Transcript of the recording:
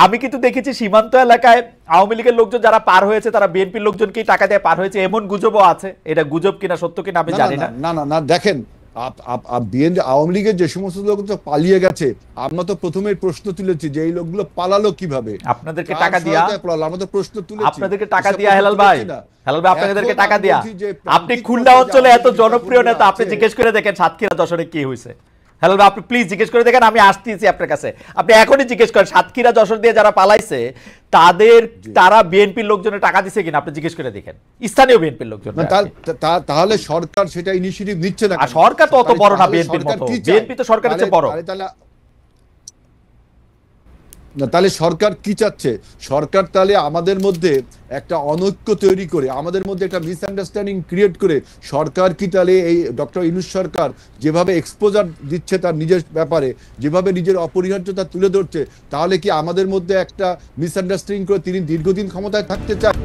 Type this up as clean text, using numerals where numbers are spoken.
আমি কিন্তু দেখেছি সীমান্ত এলাকায় আওয়ামী লীগের লোকজন যারা পার হয়েছে তারা বিএনপির লোকজনকেই টাকা দিয়ে পার হয়েছে, এমন গুজবও আছে। এটা গুজব কিনা সত্য কিনা আমি জানি না। না না না দেখেন, আওয়ামী লীগের যে সমস্ত লোক পালিয়ে গেছে, আমরা তো প্রথমে প্রশ্ন তুলেছি যে এই লোকগুলো পালালো কিভাবে। আপনাদেরকে টাকা দিয়া, আমরা তো প্রশ্ন তুলেছি আপনাদেরকে টাকা দিয়া হেলাল ভাই, হেলাল ভাই আপনাদেরকে টাকা দিয়া। আপনি খুলনা অঞ্চলে এত জনপ্রিয় নেতা, আপনি জিজ্ঞেস করে দেখেন সাতক্ষীরা যশোরে কি হয়েছে। হেলাল ভাই আপনি প্লিজ জিজ্ঞেস করে দেখেন, আমি আসতেছি আপনার কাছে, আপনি এখনই জিজ্ঞেস করেন সাতক্ষীরা যশোর দিয়ে যারা পালাইছে তারা বিএনপির লোকজনের টাকা দিছে কিনা আপনি জিজ্ঞেস করে দেখেন, স্থানীয় বিএনপির লোকজন। তাহলে সরকার সেটা ইনিশিয়েটিভ নিচ্ছে না। আর সরকার তো অত বড় না বিএনপির মতো, বিএনপি তো সরকারের চেয়ে বড়। তাহলে সরকার কি চাচ্ছে? সরকার তাহলে আমাদের মধ্যে একটা অনৈক্য তৈরি করে, আমাদের মধ্যে একটা মিসআন্ডারস্ট্যান্ডিং ক্রিয়েট করে, সরকার কি তাহলে এই ডক্টর ইউনূস সরকার যেভাবে এক্সপোজার দিচ্ছে তার নিজের ব্যাপারে, যেভাবে নিজের অপরিহার্যতা তুলে ধরছে, তাহলে কি আমাদের মধ্যে একটা মিসআন্ডারস্ট্যান্ডিং করে তিনি দীর্ঘদিন ক্ষমতায় থাকতে চান?